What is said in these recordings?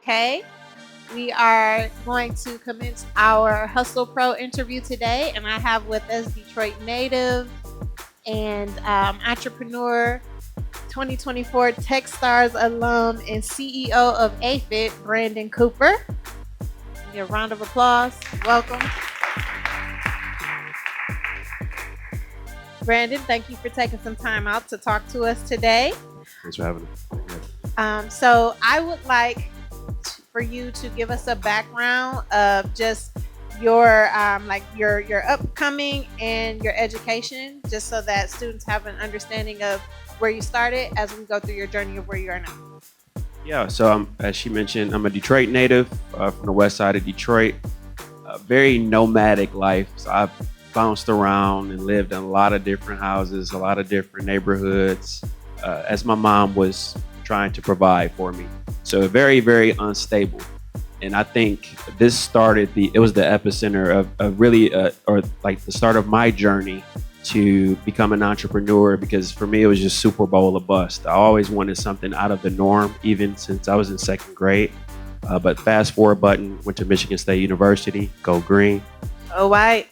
Okay. We are going to commence our Hustle Pro interview today, and I have with us Detroit native and entrepreneur, 2024 Techstars alum, and CEO of Aphid, Brandon Cooper. Give me a round of applause. Welcome. Brandon, thank you for taking some time out to talk to us today. Thanks for having me. So I would like for you to give us a background of just your your upcoming and your education, just so that students have an understanding of where you started as we go through your journey of where you are now. Yeah, so as she mentioned, I'm a Detroit native from the west side of Detroit. A very nomadic life. So I've bounced around and lived in a lot of different houses, a lot of different neighborhoods, as my mom was trying to provide for me. So very, very unstable. And I think this started it was the epicenter of really, or like the start of my journey to become an entrepreneur, because for me, it was just Super Bowl or bust. I always wanted something out of the norm, even since I was in second grade. But fast forward button, went to Michigan State University, go green. Oh, right.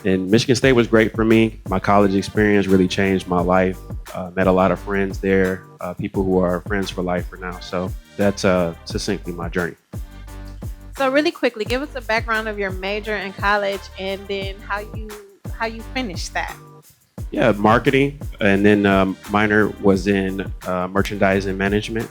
And Michigan State was great for me. My college experience really changed my life. Met a lot of friends there, people who are friends for life for now. So that's succinctly my journey. So really quickly, give us a background of your major in college and then how you finished that. Yeah, marketing, and then minor was in merchandising management.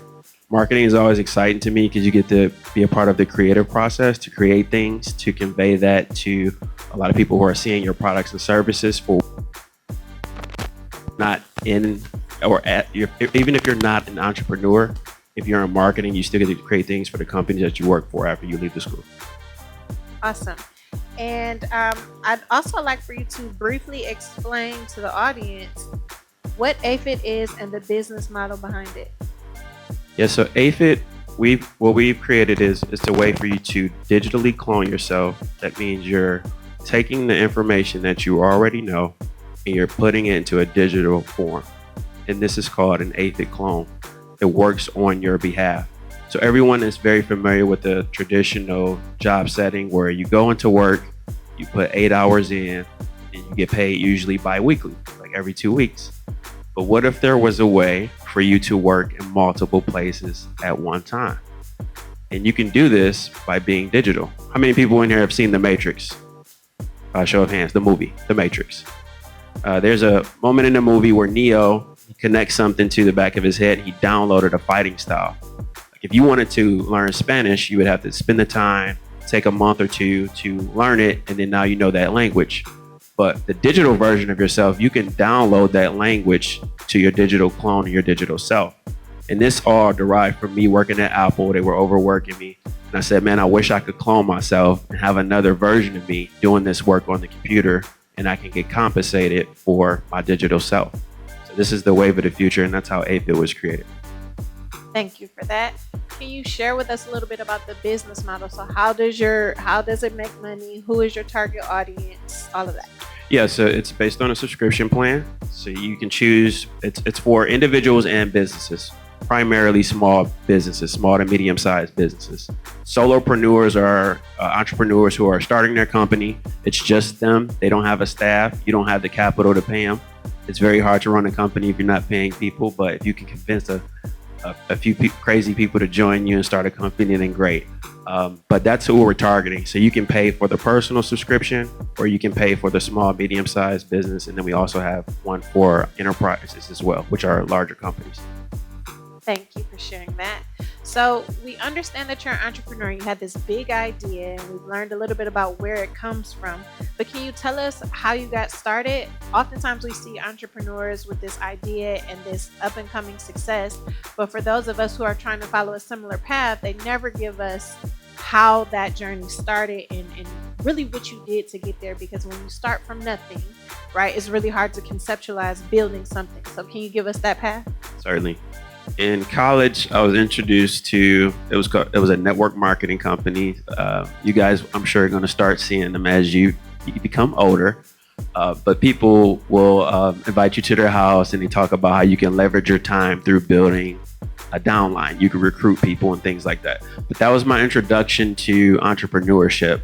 Marketing is always exciting to me because you get to be a part of the creative process, to create things, to convey that to a lot of people who are seeing your products and services for not in or at your, even if you're not an entrepreneur, if you're in marketing, you still get to create things for the company that you work for after you leave the school. Awesome. And I'd also like for you to briefly explain to the audience what Aphid is and the business model behind it. Yeah, so Aphid, what we've created is a way for you to digitally clone yourself. That means you're taking the information that you already know and you're putting it into a digital form. And this is called an Aphid clone. It works on your behalf. So everyone is very familiar with the traditional job setting where you go into work, you put 8 hours in, and you get paid usually bi-weekly, like every 2 weeks. But what if there was a way for you to work in multiple places at one time? And you can do this by being digital. How many people in here have seen The Matrix? Show of hands, the movie, The Matrix. There's a moment in the movie where Neo connects something to the back of his head. He downloaded a fighting style. Like if you wanted to learn Spanish, you would have to spend the time, take a month or two to learn it, and then now you know that language. But the digital version of yourself, you can download that language to your digital clone and your digital self. And this all derived from me working at Apple. They were overworking me. And I said, man, I wish I could clone myself and have another version of me doing this work on the computer, and I can get compensated for my digital self. So this is the wave of the future, and that's how Aphid was created. Thank you for that. Can you share with us a little bit about the business model? So how does it make money? Who is your target audience? All of that. Yeah, so it's based on a subscription plan. So you can choose, it's for individuals and businesses, primarily small businesses, small to medium-sized businesses. Solopreneurs are entrepreneurs who are starting their company. It's just them. They don't have a staff. You don't have the capital to pay them. It's very hard to run a company if you're not paying people, but if you can convince a few crazy people to join you and start a company, then great. But that's who we're targeting. So you can pay for the personal subscription, or you can pay for the small, medium-sized business. And then we also have one for enterprises as well, which are larger companies. Thank you for sharing that. So we understand that you're an entrepreneur. You had this big idea, and we've learned a little bit about where it comes from. But can you tell us how you got started? Oftentimes we see entrepreneurs with this idea and this up-and-coming success. But for those of us who are trying to follow a similar path, they never give us how that journey started and really what you did to get there. Because when you start from nothing, right, it's really hard to conceptualize building something. So can you give us that path? Certainly. In college, I was introduced to, it was a network marketing company. You guys, I'm sure, are going to start seeing them as you become older. But people will invite you to their house, and they talk about how you can leverage your time through building a downline. You could recruit people and things like that. But that was my introduction to entrepreneurship.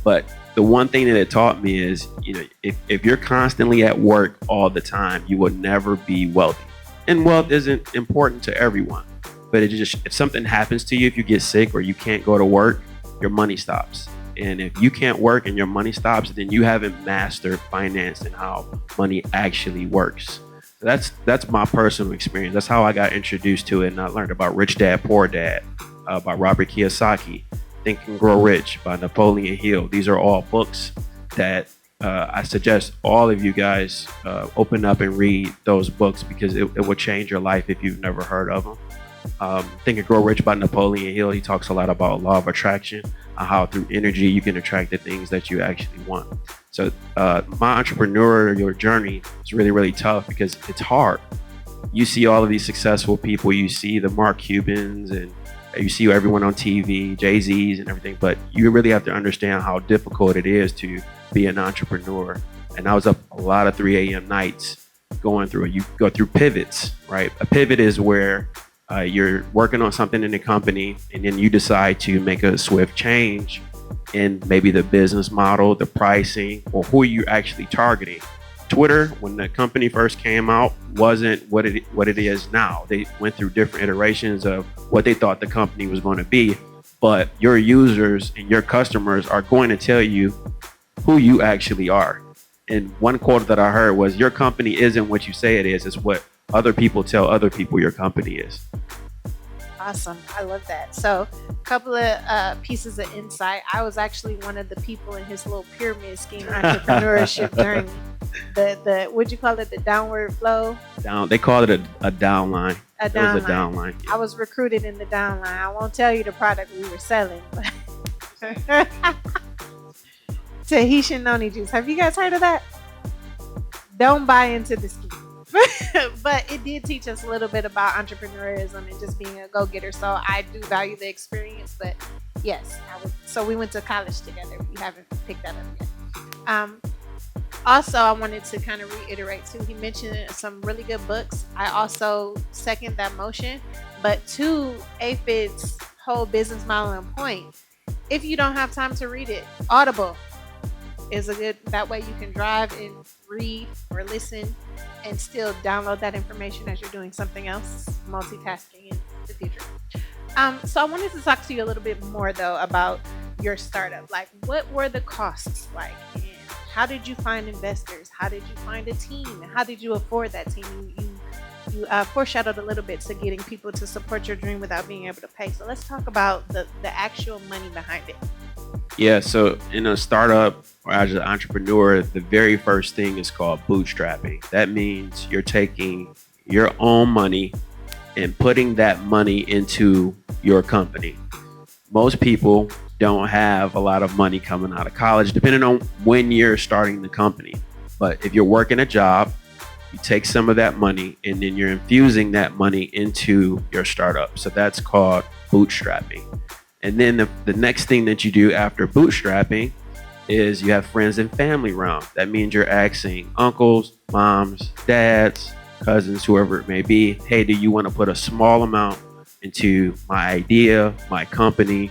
But the one thing that it taught me is, if you're constantly at work all the time, you will never be wealthy. And wealth isn't important to everyone. But if something happens to you, if you get sick or you can't go to work, your money stops. And if you can't work and your money stops, then you haven't mastered finance and how money actually works. So that's my personal experience. That's how I got introduced to it, and I learned about Rich Dad Poor Dad by Robert Kiyosaki, Think and Grow Rich by Napoleon Hill. These are all books that I suggest all of you guys open up and read those books, because it will change your life if you've never heard of them. Think and Grow Rich by Napoleon Hill. He talks a lot about law of attraction, how through energy you can attract the things that you actually want. So my entrepreneurial journey is really, really tough because it's hard. You see all of these successful people, you see the Mark Cubans, and you see everyone on TV, Jay-Z's and everything, but you really have to understand how difficult it is to be an entrepreneur. And I was up a lot of 3 a.m. nights going through it. You go through pivots, right? A pivot is where you're working on something in the company, and then you decide to make a swift change in maybe the business model, the pricing, or who you're actually targeting. Twitter, when the company first came out, wasn't what it is now. They went through different iterations of what they thought the company was going to be, but your users and your customers are going to tell you who you actually are. And one quote that I heard was, your company isn't what you say it is, it's what other people tell other people your company is. Awesome. I love that. So a couple of pieces of insight. I was actually one of the people in his little pyramid scheme entrepreneurship during the what'd you call it? The downward flow? They called it a downline. It was a downline. Yeah. I was recruited in the downline. I won't tell you the product we were selling, but Tahitian noni juice. Have you guys heard of that? Don't buy into the scheme. But it did teach us a little bit about entrepreneurism and just being a go-getter. So I do value the experience. But yes, so we went to college together. If you haven't picked that up yet. Also, I wanted to kind of reiterate too. He mentioned some really good books. I also second that motion. But to Aphid's whole business model and point, if you don't have time to read it, Audible is a good, that way you can drive and read or listen and still download that information as you're doing something else, multitasking in the future. So I wanted to talk to you a little bit more though about your startup. Like, what were the costs like, and how did you find investors? How did you find a team? And how did you afford that team? You foreshadowed a little bit to getting people to support your dream without being able to pay. So let's talk about the actual money behind it. Yeah, so in a startup or as an entrepreneur, the very first thing is called bootstrapping. That means you're taking your own money and putting that money into your company. Most people don't have a lot of money coming out of college, depending on when you're starting the company. But if you're working a job, you take some of that money and then you're infusing that money into your startup. So that's called bootstrapping. And then the next thing that you do after bootstrapping is you have friends and family around. That means you're asking uncles, moms, dads, cousins, whoever it may be, hey, do you want to put a small amount into my idea, my company?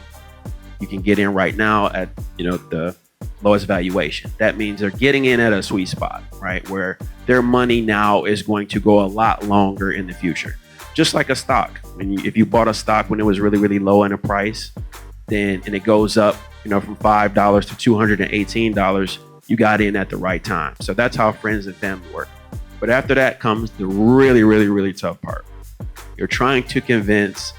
You can get in right now at the lowest valuation. That means they're getting in at a sweet spot, right? Where their money now is going to go a lot longer in the future. Just like a stock. If you bought a stock when it was really, really low in a price, and it goes up, from $5 to $218, you got in at the right time. So that's how friends and family work. But after that comes the really, really, really tough part. You're trying to convince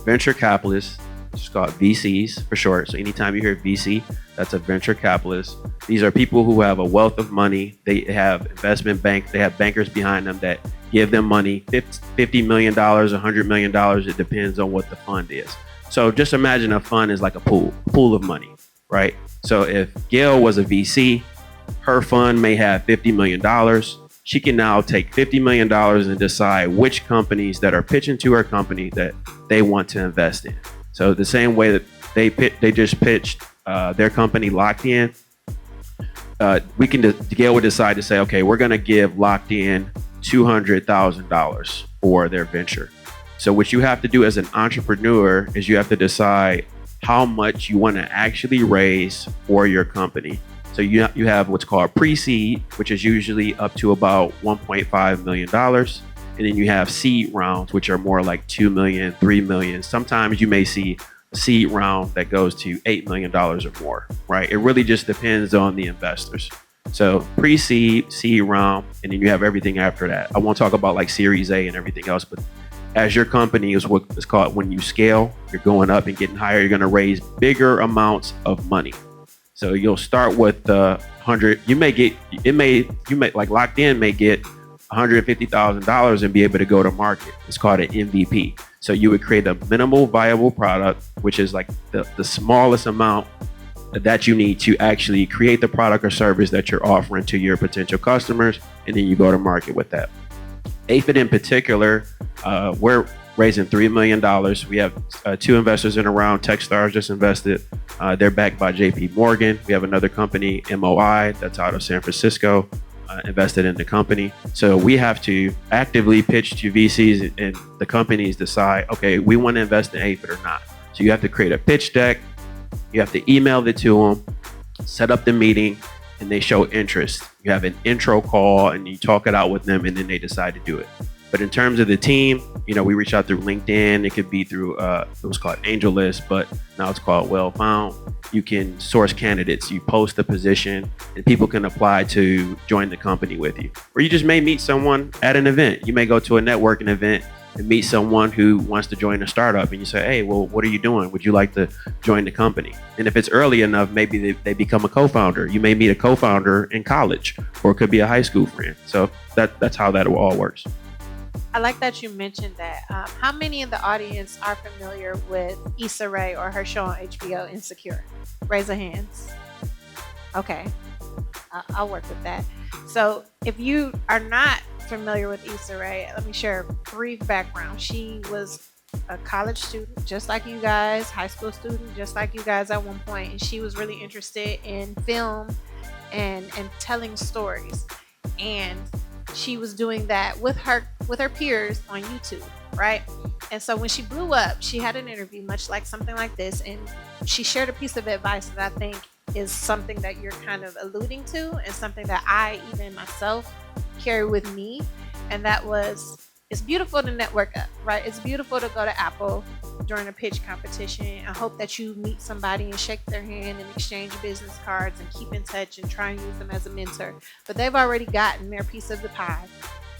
venture capitalists, which is called VCs for short. So anytime you hear VC, that's a venture capitalist. These are people who have a wealth of money. They have investment bank. They have bankers behind them that give them money, $50 million, $100 million. It depends on what the fund is. So just imagine a fund is like a pool of money, right? So if Gail was a VC, her fund may have $50 million. She can now take $50 million and decide which companies that are pitching to her company that they want to invest in. So the same way that they just pitched their company Locked In, Gail would decide to say, okay, we're going to give Locked In $200,000 for their venture. So what you have to do as an entrepreneur is you have to decide how much you want to actually raise for your company. So you have what's called pre-seed, which is usually up to about $1.5 million. And then you have seed rounds, which are more like 2 million, 3 million. Sometimes you may see a seed round that goes to $8 million or more, right? It really just depends on the investors. So pre-seed, seed round, and then you have everything after that. I won't talk about like Series A and everything else, but as your company is what is called when you scale, you're going up and getting higher, you're going to raise bigger amounts of money. So you'll start with 100. You may get like locked in may get $150,000 and be able to go to market. It's called an MVP. So you would create a minimal viable product, which is like the smallest amount that you need to actually create the product or service that you're offering to your potential customers, and then you go to market with that. Aphid in particular, we're raising $3 million. We have two investors in a round. Techstars just invested. They're backed by JP Morgan. We have another company, MOI, that's out of San Francisco, invested in the company. So we have to actively pitch to VCs, and the companies decide, okay, we want to invest in Aphid or not. So you have to create a pitch deck. You have to email it to them, set up the meeting, and they show interest. You have an intro call and you talk it out with them, and then they decide to do it. But in terms of the team, we reach out through LinkedIn. It could be through, it was called Angel List, but now it's called Well Found. You can source candidates. You post a position and people can apply to join the company with you. Or you just may meet someone at an event. You may go to a networking event and meet someone who wants to join a startup, and you say, hey, well, what are you doing? Would you like to join the company? And if it's early enough, maybe they become a co-founder. You may meet a co-founder in college, or it could be a high school friend. So that's how that all works. I like that you mentioned that. How many in the audience are familiar with Issa Rae or her show on HBO, Insecure? Raise your hands. Okay, I'll work with that. So if you are not familiar with Issa Rae, let me share a brief background. She was a college student, just like you guys, high school student, just like you guys at one point, and she was really interested in film and telling stories. And she was doing that with her peers on YouTube, right? And so when she blew up, she had an interview much like something like this, and she shared a piece of advice that I think is something that you're kind of alluding to, and something that I even myself carry with me. And that was, it's beautiful to network up, right? It's beautiful to go to Apple during a pitch competition. I hope that you meet somebody and shake their hand and exchange business cards and keep in touch and try and use them as a mentor. But they've already gotten their piece of the pie.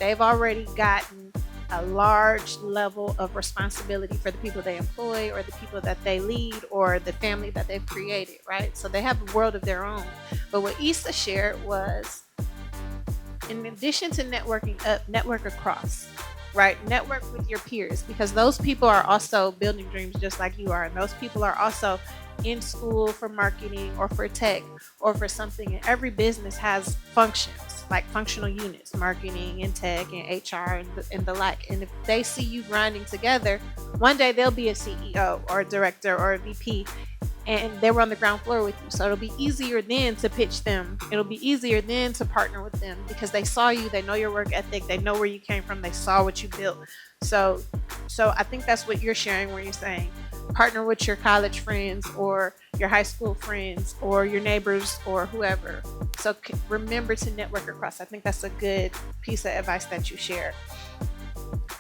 They've already gotten a large level of responsibility for the people they employ, or the people that they lead, or the family that they've created, right? So they have a world of their own. But what Issa shared was, in addition to networking up, network across, right? Network with your peers, because those people are also building dreams just like you are. And those people are also in school for marketing or for tech or for something. And every business has functions, like functional units, marketing and tech and HR and the like. And if they see you grinding together, one day they'll be a CEO or a director or a VP, and they were on the ground floor with you. So it'll be easier then to pitch them. It'll be easier then to partner with them, because they saw you, they know your work ethic, they know where you came from, they saw what you built. So I think that's what you're sharing, where you're saying partner with your college friends or your high school friends or your neighbors or whoever. So remember to network across. I think that's a good piece of advice that you shared.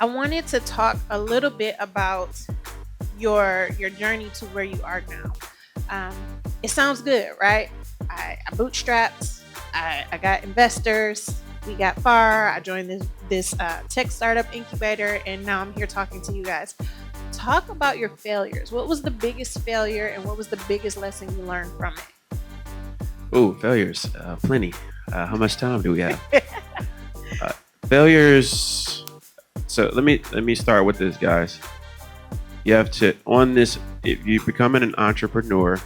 I wanted to talk a little bit about your journey to where you are now. It sounds good, right? I bootstrapped. I got investors. We got far. I joined this tech startup incubator, and now I'm here talking to you guys. Talk about your failures. What was the biggest failure, and what was the biggest lesson you learned from it? Oh, failures, plenty. How much time do we have? Failures. So let me start with this, guys. You have to, if you're becoming an entrepreneur,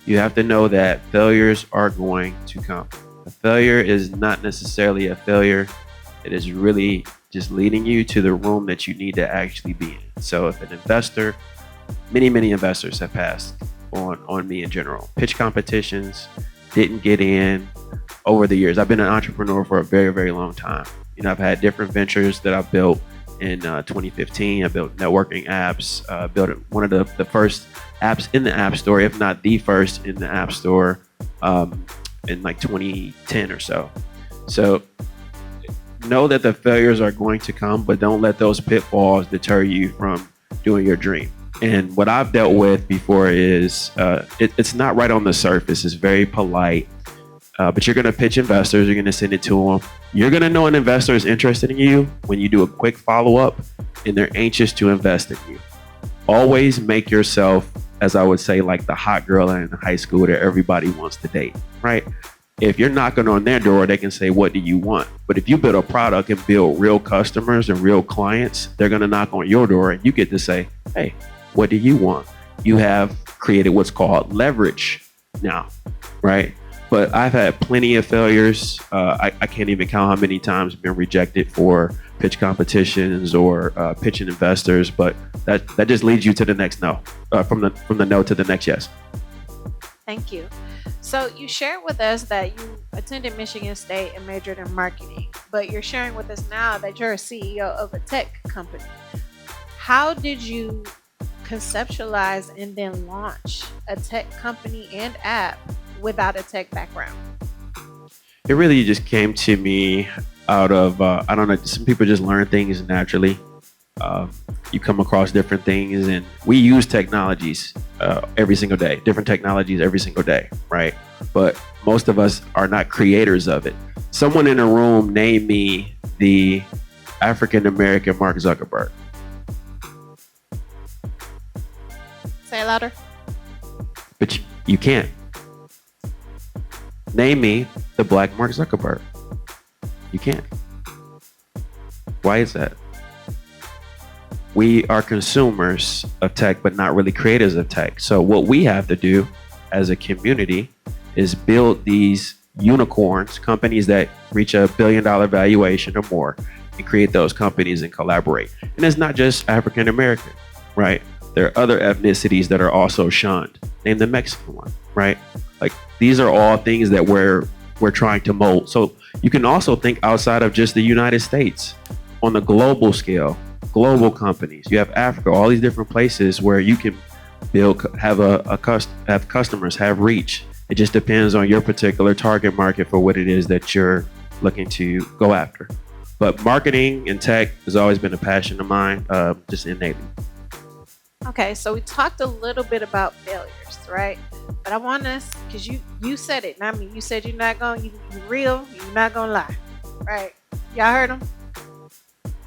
you have to know that failures are going to come. A failure is not necessarily a failure. It is really just leading you to the room that you need to actually be in. So if an investor, many investors have passed on me in general. Pitch competitions, didn't get in over the years. I've been an entrepreneur for a very, very long time. I've had different ventures that I've built, in 2015. I built networking apps, built one of the first apps in the App Store, if not the first in the App Store, in like 2010 or so. So know that the failures are going to come, but don't let those pitfalls deter you from doing your dream. And what I've dealt with before is it's not right on the surface. It's very polite. But you're going to pitch investors. You're going to send it to them. You're going to know an investor is interested in you when you do a quick follow up and they're anxious to invest in you. Always make yourself, as I would say, like the hot girl in high school that everybody wants to date, right? If you're knocking on their door, they can say, what do you want? But if you build a product and build real customers and real clients, they're going to knock on your door and you get to say, hey, what do you want? You have created what's called leverage now, right? But I've had plenty of failures. I can't even count how many times I've been rejected for pitch competitions or pitching investors. But that just leads you to the next no, from the no to the next yes. Thank you. So you shared with us that you attended Michigan State and majored in marketing, but you're sharing with us now that you're a CEO of a tech company. How did you conceptualize and then launch a tech company and app without a tech background? It really just came to me out of, I don't know, some people just learn things naturally. You come across different things, and we use technologies every single day, different technologies every single day, right? But most of us are not creators of it. Someone in a room name me the African American Mark Zuckerberg. Say it louder. But you can't. Name me the Black Mark Zuckerberg. You can't. Why is that? We are consumers of tech, but not really creators of tech. So what we have to do as a community is build these unicorns, companies that reach $1 billion valuation or more, and create those companies and collaborate. And it's not just African American, right? There are other ethnicities that are also shunned. Name the Mexican one, right? Like, these are all things that we're trying to mold. So you can also think outside of just the United States on the global scale, global companies. You have Africa, all these different places where you can build, have customers, have reach. It just depends on your particular target market for what it is that you're looking to go after. But marketing and tech has always been a passion of mine, just innately. Okay, so we talked a little bit about failures, right? But I want us, because you said it, not me. You said you're not going, you real, you're not going to lie, right? Y'all heard him?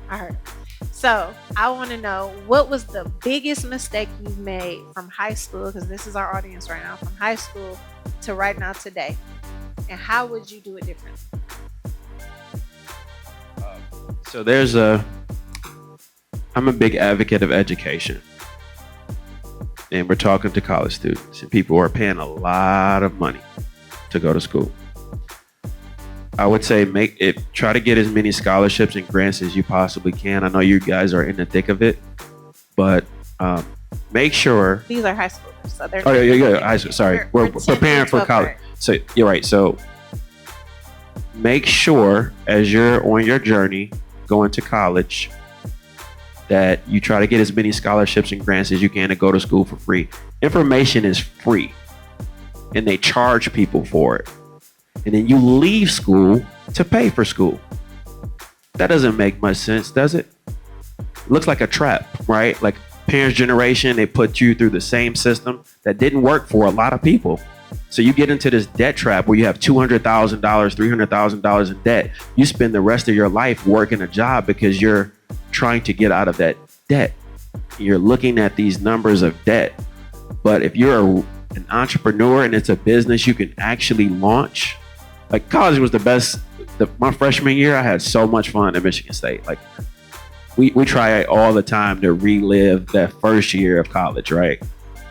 I heard him. So I want to know, what was the biggest mistake you made from high school, because this is our audience right now, from high school to right now today, and how would you do it differently? So I'm a big advocate of education. And we're talking to college students and people who are paying a lot of money to go to school. I would say try to get as many scholarships and grants as you possibly can. I know you guys are in the thick of it, but make sure. These are high schoolers, so they're. Oh yeah. High school. Sorry, we're preparing for college. So you're right. So make sure as you're on your journey going to college that you try to get as many scholarships and grants as you can to go to school for free. Information is free, and they charge people for it. And then you leave school to pay for school. That doesn't make much sense, does it? Looks like a trap, right? Like parents' generation, they put you through the same system that didn't work for a lot of people. So you get into this debt trap where you have $200,000, $300,000 in debt. You spend the rest of your life working a job because you're trying to get out of that debt. You're looking at these numbers of debt. But if you're an entrepreneur and it's a business you can actually launch, like college was the best. My freshman year, I had so much fun at Michigan State. Like we try all the time to relive that first year of college, right?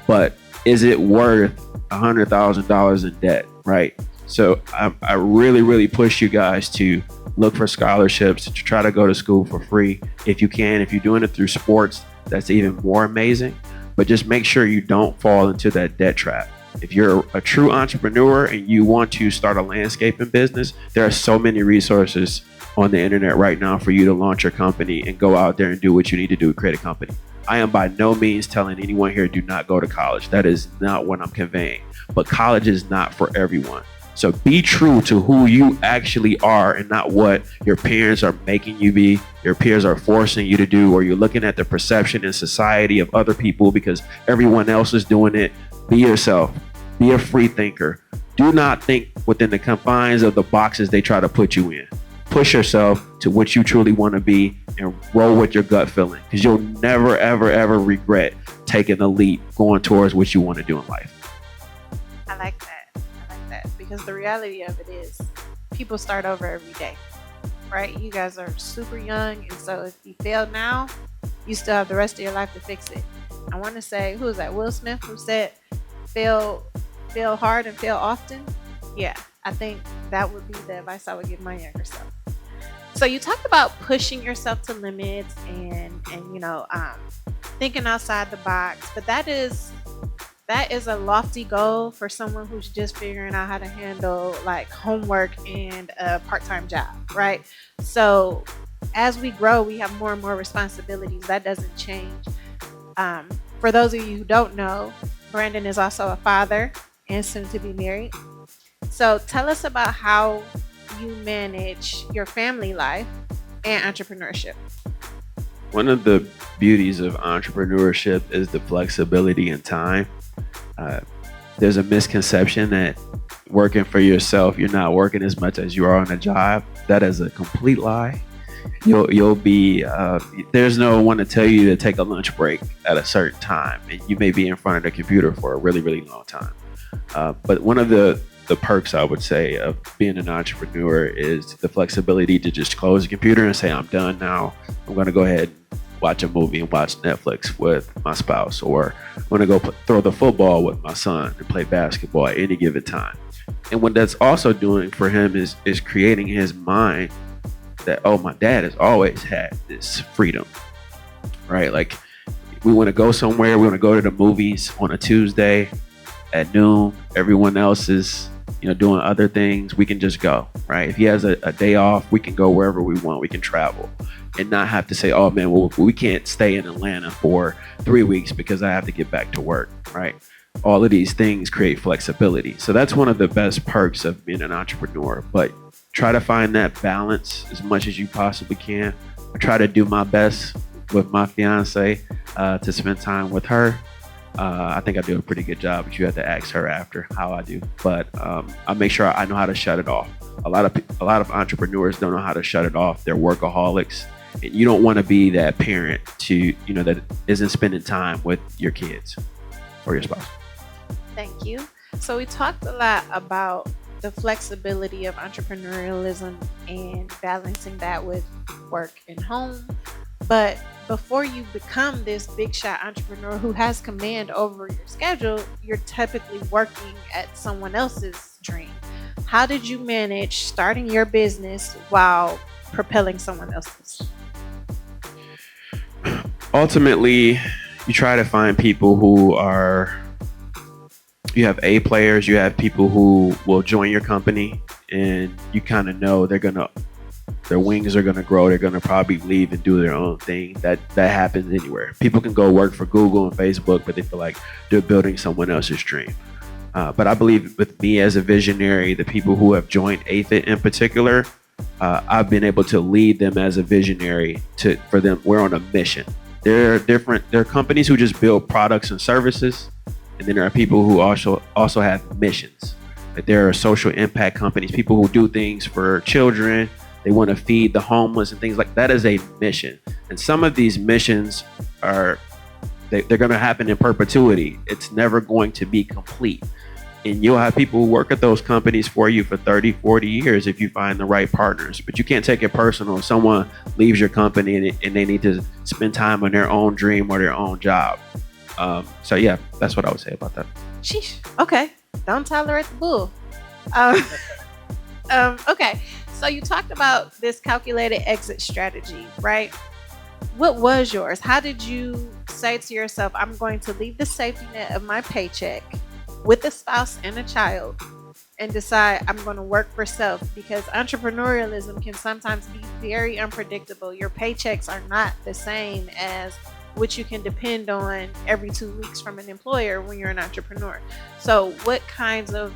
But is it worth $100,000 in debt, right? So I really, really push you guys to look for scholarships, to try to go to school for free if you can. If you're doing it through sports, that's even more amazing. But just make sure you don't fall into that debt trap. If you're a true entrepreneur and you want to start a landscaping business, there are so many resources on the internet right now for you to launch your company and go out there and do what you need to do to create a company. I am by no means telling anyone here do not go to college. That is not what I'm conveying. But college is not for everyone. So be true to who you actually are and not what your parents are making you be, your peers are forcing you to do, or you're looking at the perception in society of other people because everyone else is doing it. Be yourself. Be a free thinker. Do not think within the confines of the boxes they try to put you in. Push yourself to what you truly want to be and roll with your gut feeling, because you'll never, ever, ever regret taking the leap going towards what you want to do in life. I like that. Because the reality of it is people start over every day, right? You guys are super young. And so if you fail now, you still have the rest of your life to fix it. I want to say, who is that? Will Smith, who said, fail hard and fail often. Yeah, I think that would be the advice I would give my younger self. So you talked about pushing yourself to limits and thinking outside the box, but that is a lofty goal for someone who's just figuring out how to handle like homework and a part-time job, right? So as we grow, we have more and more responsibilities. That doesn't change. For those of you who don't know, Brandon is also a father and soon to be married. So tell us about how you manage your family life and entrepreneurship. One of the beauties of entrepreneurship is the flexibility in time. Uh, there's a misconception that working for yourself, you're not working as much as you are on a job. That is a complete lie. You'll be there's no one to tell you to take a lunch break at a certain time, and you may be in front of the computer for a really, really long time. But one of the perks I would say of being an entrepreneur is the flexibility to just close the computer and say, I'm done now. I'm going to go ahead and watch a movie and watch Netflix with my spouse, or I'm going to go throw the football with my son and play basketball at any given time. And what that's also doing for him is creating his mind that, oh, my dad has always had this freedom, right? Like, we want to go somewhere, we want to go to the movies on a Tuesday at noon. Everyone else is doing other things. We can just go, right? If he has a day off, we can go wherever we want. We can travel and not have to say, oh man, well, we can't stay in Atlanta for 3 weeks because I have to get back to work, right? All of these things create flexibility. So that's one of the best perks of being an entrepreneur. But try to find that balance as much as you possibly can. I try to do my best with my fiance to spend time with her. I think I do a pretty good job, but you have to ask her after how I do. But I make sure I know how to shut it off. A lot of entrepreneurs don't know how to shut it off. They're workaholics, and you don't want to be that parent to that isn't spending time with your kids or your spouse. Thank you. So we talked a lot about the flexibility of entrepreneurialism and balancing that with work and home. But before you become this big shot entrepreneur who has command over your schedule, you're typically working at someone else's dream. How did you manage starting your business while propelling someone else's? Ultimately, you try to find people you have A players, you have people who will join your company, and you kind of know their wings are going to grow. They're going to probably leave and do their own thing. That happens anywhere. People can go work for Google and Facebook, but they feel like they're building someone else's dream. But I believe with me as a visionary, the people who have joined Aphid in particular, I've been able to lead them as a visionary for them. We're on a mission. There are companies who just build products and services. And then there are people who also have missions. Like, there are social impact companies, people who do things for children. They want to feed the homeless and things like that. Is a mission. And some of these missions they're going to happen in perpetuity. It's never going to be complete. And you'll have people who work at those companies for you for 30, 40 years if you find the right partners. But you can't take it personal if someone leaves your company and they need to spend time on their own dream or their own job. So yeah, that's what I would say about that. Sheesh. Okay. Don't tolerate the bull. Okay. So you talked about this calculated exit strategy, right? What was yours? How did you say to yourself, I'm going to leave the safety net of my paycheck with a spouse and a child and decide I'm going to work for self, because entrepreneurialism can sometimes be very unpredictable. Your paychecks are not the same as what you can depend on every 2 weeks from an employer when you're an entrepreneur. So, what kinds of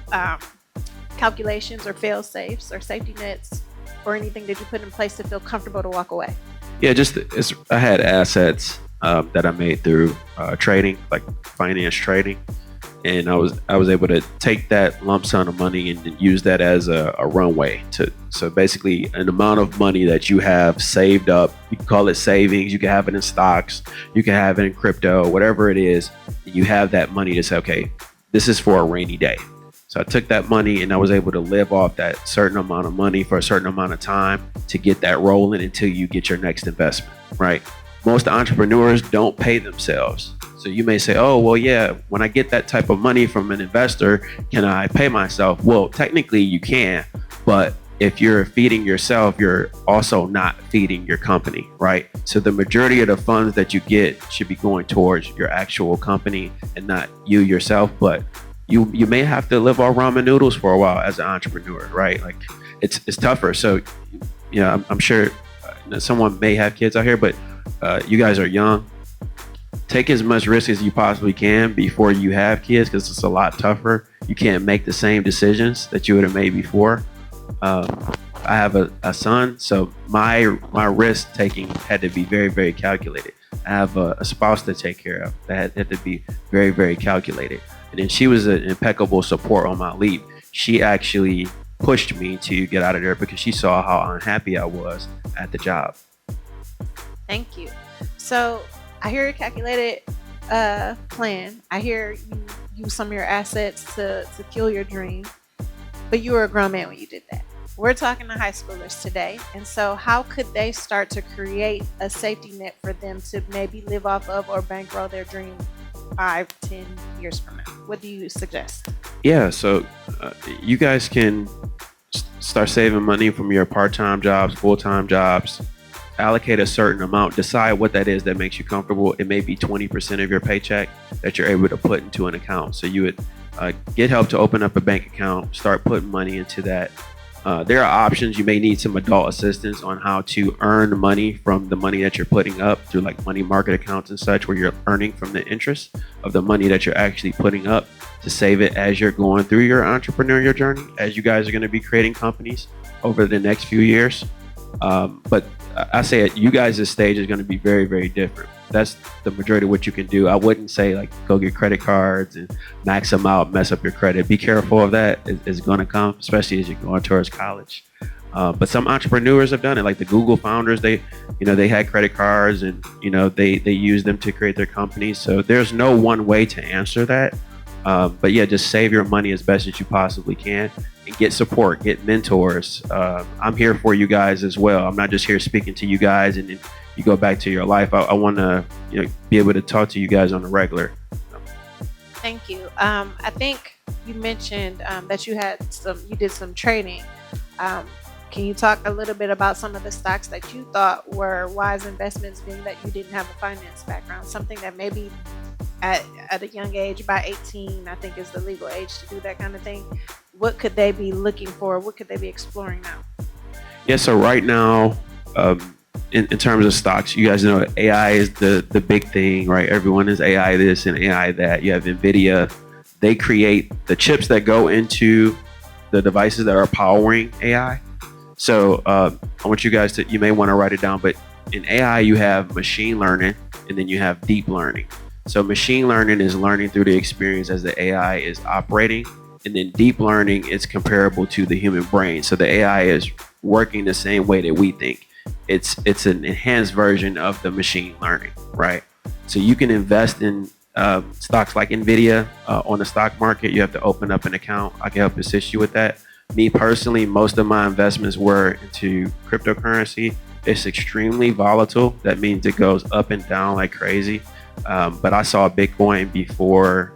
calculations or fail safes or safety nets or anything did you put in place to feel comfortable to walk away? Yeah, I had assets that I made through trading, like finance trading, and I was able to take that lump sum of money and use that as a runway to so basically an amount of money that you have saved up. You can call it savings. You can have it in stocks. You can have it in crypto, whatever it is. You have that money to say, okay, this is for a rainy day. So I took that money and I was able to live off that certain amount of money for a certain amount of time to get that rolling until you get your next investment, right? Most entrepreneurs don't pay themselves. So you may say, oh, well, yeah, when I get that type of money from an investor, can I pay myself? Well, technically you can, but if you're feeding yourself, you're also not feeding your company, right? So the majority of the funds that you get should be going towards your actual company and not you yourself. But you may have to live off ramen noodles for a while as an entrepreneur, right? Like it's tougher. So yeah, I'm sure someone may have kids out here, but you guys are young. Take as much risk as you possibly can before you have kids, because it's a lot tougher. You can't make the same decisions that you would have made before. I have a son, so my risk taking had to be very, very calculated. I have a spouse to take care of that had to be very, very calculated. And then she was an impeccable support on my leap. She actually pushed me to get out of there because she saw how unhappy I was at the job. Thank you. So I hear a calculated plan. I hear you use some of your assets to kill your dream, but you were a grown man when you did that. We're talking to high schoolers today. And so how could they start to create a safety net for them to maybe live off of or bankroll their dream 5, 10 years from now? What do you suggest? Yeah, so you guys can start saving money from your part-time jobs, full-time jobs. Allocate a certain amount, decide what that is that makes you comfortable. It may be 20% of your paycheck that you're able to put into an account. So you would get help to open up a bank account, start putting money into that. There are options. You may need some adult assistance on how to earn money from the money that you're putting up through like money market accounts and such, where you're earning from the interest of the money that you're actually putting up to save it as you're going through your entrepreneurial journey, as you guys are going to be creating companies over the next few years. But I say at you guys' stage is going to be very, very different. That's the majority of what you can do. I wouldn't say like go get credit cards and max them out, mess up your credit. Be careful of that. It's going to come, especially as you're going towards college. But some entrepreneurs have done it, like the Google founders. They had credit cards and they use them to create their companies. So there's no one way to answer that. But yeah, just save your money as best as you possibly can and get support, get mentors. I'm here for you guys as well. I'm not just here speaking to you guys and then you go back to your life. I want to be able to talk to you guys on a regular. Thank you. I think you mentioned that you did some trading. Can you talk a little bit about some of the stocks that you thought were wise investments, being that you didn't have a finance background, something that maybe at a young age, by 18, I think is the legal age to do that kind of thing. What could they be looking for? What could they be exploring now? Yeah, so right now, in terms of stocks, you guys know AI is the big thing, right? Everyone is AI this and AI that. You have NVIDIA. They create the chips that go into the devices that are powering AI. So I want you guys you may want to write it down, but in AI, you have machine learning and then you have deep learning. So machine learning is learning through the experience as the AI is operating. And then deep learning is comparable to the human brain. So the AI is working the same way that we think. It's an enhanced version of the machine learning, right? So you can invest in stocks like NVIDIA on the stock market. You have to open up an account. I can help assist you with that. Me personally, most of my investments were into cryptocurrency. It's extremely volatile. That means it goes up and down like crazy. But I saw Bitcoin before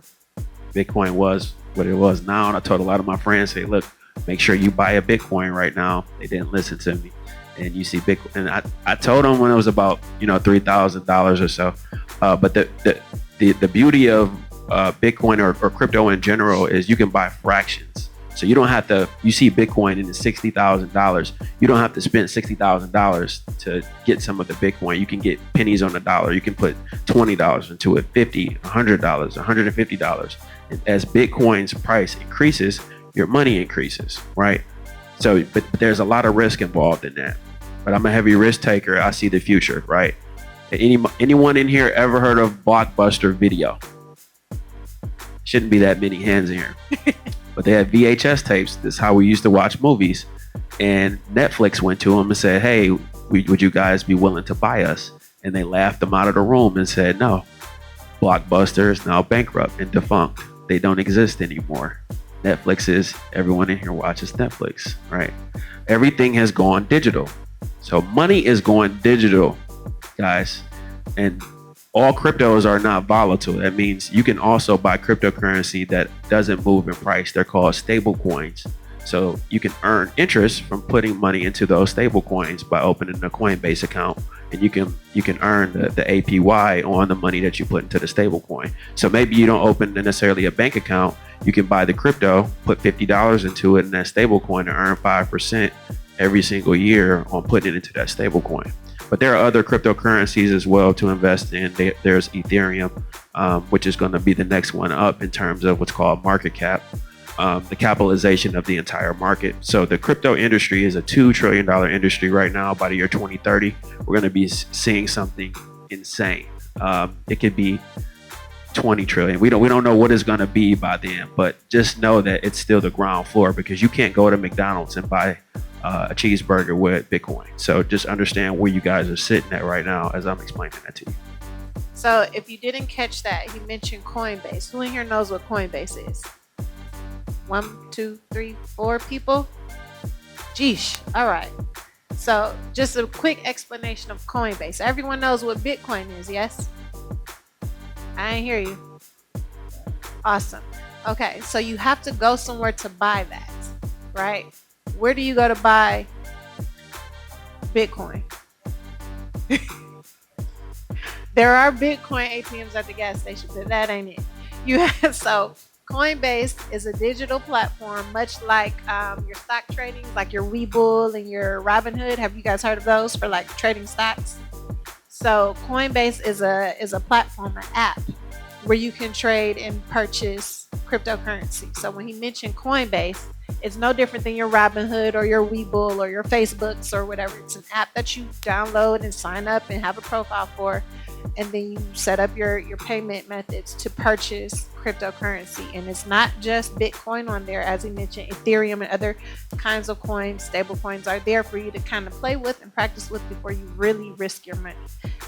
Bitcoin was what it was now. And I told a lot of my friends, hey, look, make sure you buy a Bitcoin right now. They didn't listen to me. And you see Bitcoin. And I told them when it was about, $3,000 or so. But the beauty of Bitcoin or crypto in general is you can buy fractions. So you don't have to. You see Bitcoin and it's $60,000. You don't have to spend $60,000 to get some of the Bitcoin. You can get pennies on the dollar. You can put $20 into it, $50, $100, $150. And as Bitcoin's price increases, your money increases, right? So, but there's a lot of risk involved in that. But I'm a heavy risk taker. I see the future, right? Anyone in here ever heard of Blockbuster Video? Shouldn't be that many hands in here. But they had VHS tapes. This is how we used to watch movies. And Netflix went to them and said, hey, would you guys be willing to buy us? And they laughed them out of the room and said, no, Blockbuster is now bankrupt and defunct. They don't exist anymore. Netflix is, everyone in here watches Netflix, right? Everything has gone digital. So money is going digital, guys. And all cryptos are not volatile. That means you can also buy cryptocurrency that doesn't move in price. They're called stable coins. So you can earn interest from putting money into those stable coins by opening a Coinbase account, and you can earn the APY on the money that you put into the stable coin. So maybe you don't open necessarily a bank account. You can buy the crypto, put $50 into it in that stable coin, and earn 5% every single year on putting it into that stable coin. But there are other cryptocurrencies as well to invest in. There's Ethereum, which is going to be the next one up in terms of what's called market cap, the capitalization of the entire market. So the crypto industry is a $2 trillion industry right now. By the year 2030, we're going to be seeing something insane. It could be 20 trillion. We don't know what it's going to be by then, but just know that it's still the ground floor, because you can't go to McDonald's and buy a cheeseburger with Bitcoin. So just understand where you guys are sitting at right now as I'm explaining that to you. So if you didn't catch that, he mentioned Coinbase. Who in here knows what Coinbase is? 1, 2, 3, 4 people? Geesh. All right. So just a quick explanation of Coinbase. Everyone knows what Bitcoin is, yes? I didn't hear you. Awesome. Okay, so you have to go somewhere to buy that, right? Where do you go to buy Bitcoin? There are Bitcoin ATMs at the gas station, but that ain't it. So Coinbase is a digital platform, much like your stock trading, like your Webull and your Robinhood. Have you guys heard of those for like trading stocks? So Coinbase is a platform, an app where you can trade and purchase cryptocurrency. So when he mentioned Coinbase, it's no different than your Robinhood or your Webull or your Facebooks or whatever. It's an app that you download and sign up and have a profile for, and then you set up your payment methods to purchase cryptocurrency. And it's not just Bitcoin on there. As he mentioned, Ethereum and other kinds of coins, stable coins, are there for you to kind of play with and practice with before you really risk your money.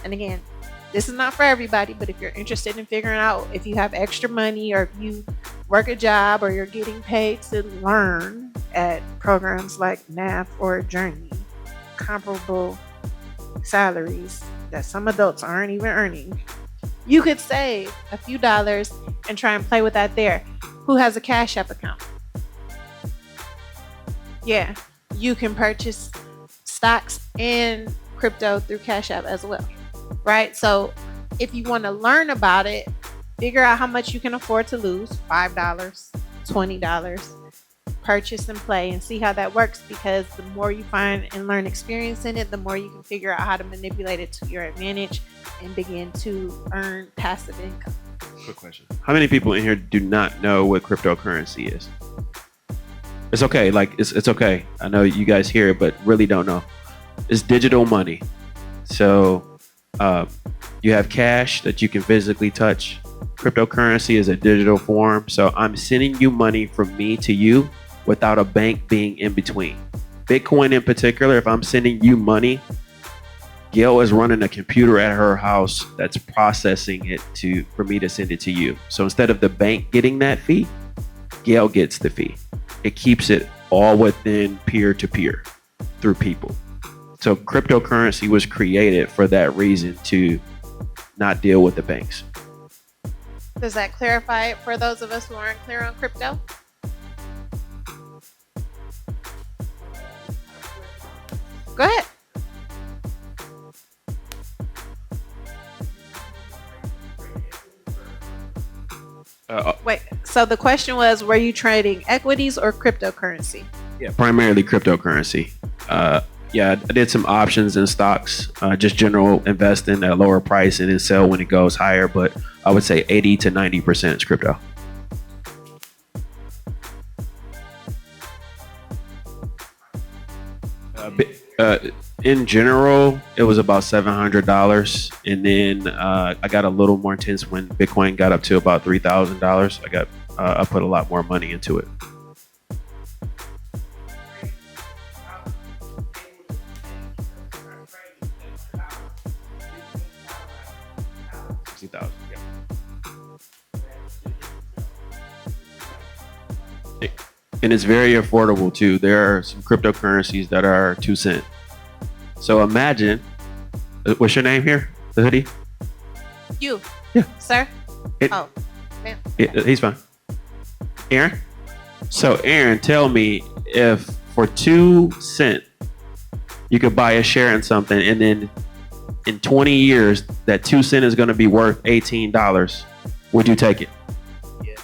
And again, this is not for everybody, but if you're interested in figuring out if you have extra money, or if you work a job, or you're getting paid to learn at programs like Math or Journey, comparable salaries that some adults aren't even earning, you could save a few dollars and try and play with that there. Who has a Cash App account? Yeah, you can purchase stocks and crypto through Cash App as well, right? So if you want to learn about it, figure out how much you can afford to lose, $5, $20, purchase and play, and see how that works, because the more you find and learn experience in it, the more you can figure out how to manipulate it to your advantage and begin to earn passive income. Quick question. How many people in here do not know what cryptocurrency is? It's okay. Like, it's okay. I know you guys hear it, but really don't know. It's digital money. So you have cash that you can physically touch. Cryptocurrency is a digital form. So I'm sending you money from me to you without a bank being in between. Bitcoin in particular, if I'm sending you money, Gail is running a computer at her house that's processing it for me to send it to you. So instead of the bank getting that fee, Gail gets the fee. It keeps it all within peer-to-peer through people. So cryptocurrency was created for that reason, to not deal with the banks. Does that clarify it for those of us who aren't clear on crypto? Go ahead. Wait, So the question was, were you trading equities or cryptocurrency? Yeah, primarily cryptocurrency. Yeah, I did some options and stocks, just general investing at a lower price and then sell when it goes higher. But I would say 80 to 90% is crypto. In general, it was about $700, and then I got a little more intense when Bitcoin got up to about $3,000. I put a lot more money into it. 60,000. Yeah. And it's very affordable too. There are some cryptocurrencies that are 2 cent. So imagine, what's your name here? The hoodie? You. Yeah. Sir? It- Oh, man. He's fine. Aaron? So Aaron, tell me, if for 2 cent you could buy a share in something, and then in 20 years that 2 cent is going to be worth $18, would you take it? Yeah.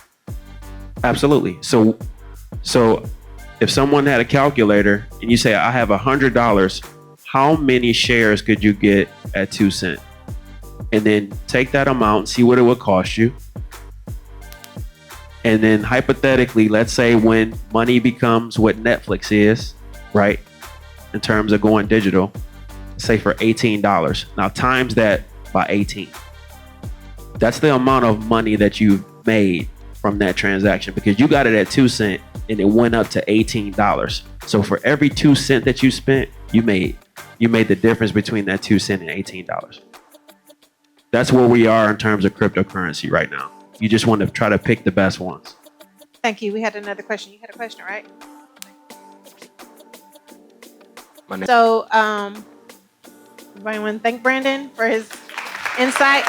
Absolutely. So if someone had a calculator and you say, I have $100, how many shares could you get at 2 cent? And then take that amount, see what it would cost you. And then hypothetically, let's say when money becomes what Netflix is, right? In terms of going digital, say for $18. Now times that by 18. That's the amount of money that you've made from that transaction, because you got it at 2 cent and it went up to $18. So for every 2 cent that you spent, you made the difference between that 2 cent and $18. That's where we are in terms of cryptocurrency right now. You just want to try to pick the best ones. Thank you. We had another question. You had a question, right? So, everybody want to thank Brandon for his insight.